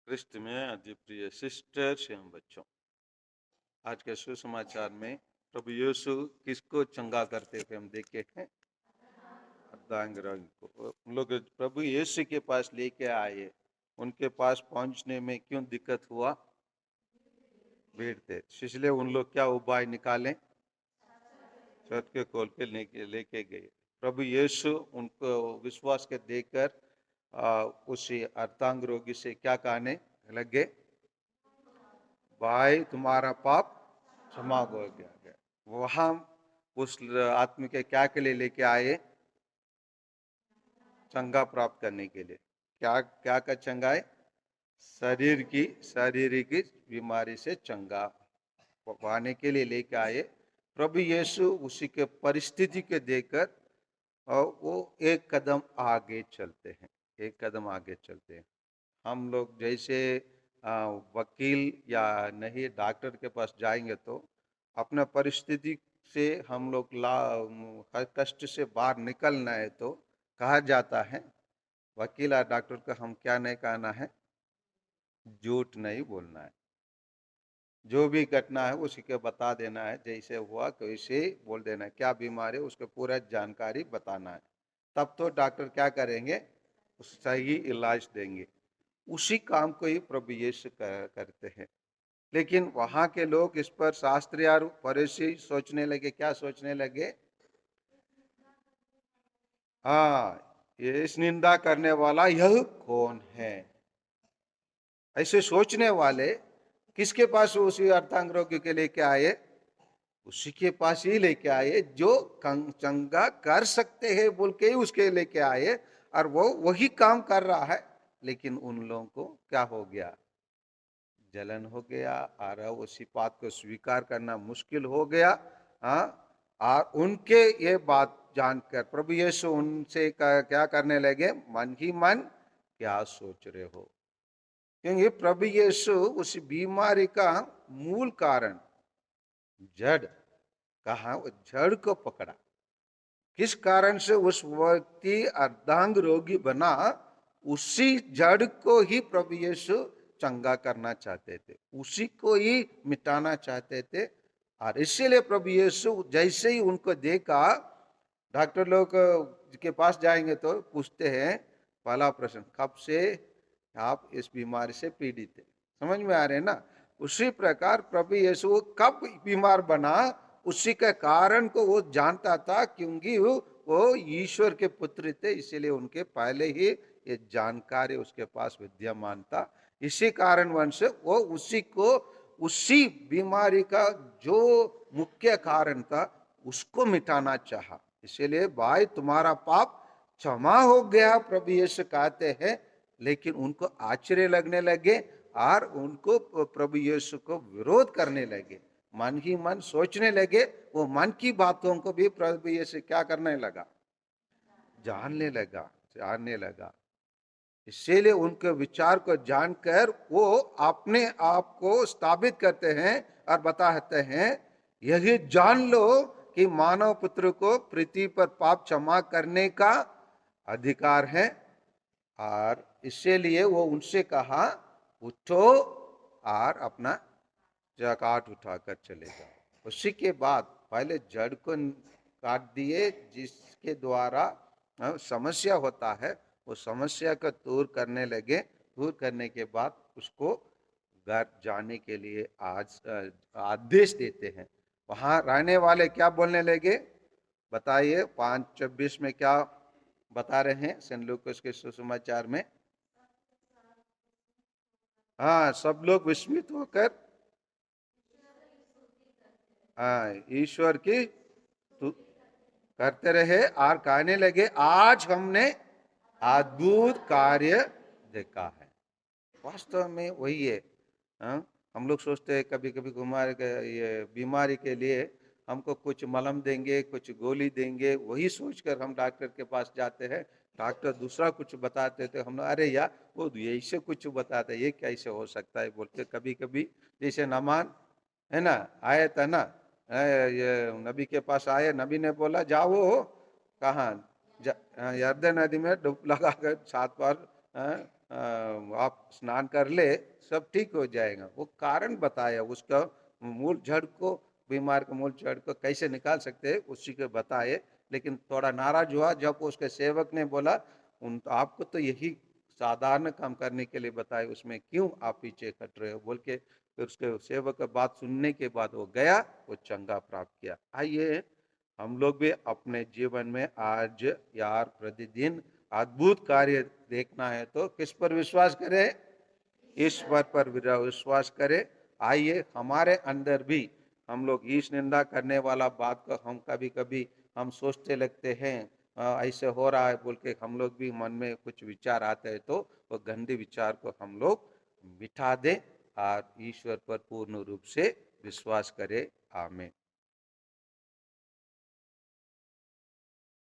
क्रिस्त में अति प्रिय सिस्टर्स एवं बच्चों, आज के सुसमाचार में प्रभु यीशु किसको चंगा करते थे हम देखे हैं। अर्धांग रोगी को उन लोग प्रभु यीशु के पास लेके आए। उनके पास पहुंचने में क्यों दिक्कत हुआ? भीड़ थे, इसलिए उन लोग क्या उपाय निकाले? छत के खोल के लेके गए। प्रभु यीशु उनको विश्वास के देकर उसी अर्धांग रोगी से क्या कहने लगे? भाई तुम्हारा पाप क्षमा हो गया। वहां उस आदमी के क्या के लिए लेके आए? चंगा प्राप्त करने के लिए। क्या क्या का चंगा है? शारीरिक बीमारी से चंगा पाने के लिए लेके आए। प्रभु यीशु उसी के परिस्थिति के देकर और वो एक कदम आगे चलते हैं। एक कदम आगे चलते हैं। हम लोग जैसे वकील या नहीं डॉक्टर के पास जाएंगे तो अपना परिस्थिति से हम लोग कष्ट से बाहर निकलना है तो कहा जाता है, वकील या डॉक्टर का हम क्या नहीं कहना है? झूठ नहीं बोलना है। जो भी घटना है उसी के बता देना है, जैसे हुआ तो वैसे बोल देना है। क्या बीमारी है उसको पूरा जानकारी बताना है, तब तो डॉक्टर क्या करेंगे? सही इलाज देंगे। उसी काम को ही प्रभु यीशु करते हैं। लेकिन वहां के लोग इस पर शास्त्री और फरीसी सोचने लगे। क्या सोचने लगे? हाँ, ये इस निंदा करने वाला यह कौन है? ऐसे सोचने वाले किसके पास उसी अर्धांग रोगी के लेके आए? उसी के पास ही लेके आए जो चंगा कर सकते हैं बोल के ही उसके लेके आए, और वो वही काम कर रहा है। लेकिन उन लोगों को क्या हो गया? जलन हो गया और उसी बात को स्वीकार करना मुश्किल हो गया। हाँ, और उनके ये बात जानकर प्रभु यीशु उनसे क्या करने लगे? मन ही मन क्या सोच रहे हो? क्योंकि प्रभु यीशु उस बीमारी का मूल कारण, जड़ कहा, वो जड़ को पकड़ा। किस कारण से उस व्यक्ति अर्धांग रोगी बना, उसी जड़ को ही प्रभु यीशु चंगा करना चाहते थे, उसी को ही मिटाना चाहते थे। और इसीलिए प्रभु यीशु जैसे ही उनको देखा, डॉक्टर लोग के पास जाएंगे तो पूछते हैं पहला प्रश्न, कब से आप इस बीमारी से पीड़ित थे? समझ में आ रहे हैं ना? उसी प्रकार प्रभु यीशु कब बीमार बना, उसी के कारण को वो जानता था, क्योंकि वो ईश्वर के पुत्र थे। इसीलिए उनके पहले ही ये जानकारी उसके पास विद्यमान था। इसी कारण वंश वो उसी को, उसी बीमारी का जो मुख्य कारण था उसको मिटाना चाहा। इसीलिए भाई तुम्हारा पाप क्षमा हो गया, प्रभु यीशु कहते हैं। लेकिन उनको आश्चर्य लगने लगे और उनको प्रभु यीशु को विरोध करने लगे, मन ही मन सोचने लगे। वो मन की बातों को भी प्रभु यीशु क्या करने लगा? जानने लगा। इसीलिए उनके विचार को जानकर वो अपने आप को स्थापित करते हैं और बताते हैं, यही जान लो कि मानव पुत्र को पृथ्वी पर पाप क्षमा करने का अधिकार है। और इसीलिए वो उनसे कहा, उठो और अपना जकात उठाकर चले जाओ। उसी के बाद पहले जड़ को काट दिए, जिसके द्वारा समस्या होता है, वो समस्या को दूर करने लगे। दूर करने के बाद उसको घर जाने के लिए आज आदेश देते हैं। वहां रहने वाले क्या बोलने लगे? बताइए, 5:26 में क्या बता रहे हैं सेंट लूकास के सुसमाचार में? हाँ, सब लोग विस्मित होकर ईश्वर की करते रहे और कहने लगे, आज हमने अद्भुत कार्य देखा है। वास्तव में वही है। हम लोग सोचते हैं कभी कभी ये बीमारी के लिए हमको कुछ मलम देंगे, कुछ गोली देंगे, वही सोचकर हम डॉक्टर के पास जाते हैं। डॉक्टर दूसरा कुछ बताते थे, हम अरे यार वो ऐसे कुछ बताते, ये कैसे हो सकता है बोल के कभी कभी, जैसे नमान है ना, आया था ना, ये नबी के पास आए, नबी ने बोला जाओ कहाँ, यर्दन नदी में डुब लगा कर 7 बार आप स्नान कर ले, सब ठीक हो जाएगा। वो कारण बताया, उसका मूल जड़ को, बीमार के मूल जड़ को कैसे निकाल सकते हैं उसी को बताए। लेकिन थोड़ा नाराज हुआ जब उसके सेवक ने बोला, उन आपको तो यही साधारण काम करने के लिए बताए, उसमें क्यों आप पीछे हट रहे हो बोल के। फिर उसके सेवक का बात सुनने के बाद वो गया, वो चंगा प्राप्त किया। आइए हम लोग भी अपने जीवन में आज यार प्रतिदिन अद्भुत कार्य देखना है तो किस पर विश्वास करें? ईश्वर पर विश्वास करें। आइए हमारे अंदर भी हम लोग ईश निंदा करने वाला बात को हम कभी कभी हम सोचते लगते हैं, ऐसे हो रहा है बोल के हम लोग भी मन में कुछ विचार आते हैं, तो वो गंदे विचार को हम लोग मिटा दें और ईश्वर पर पूर्ण रूप से विश्वास करें। आमीन।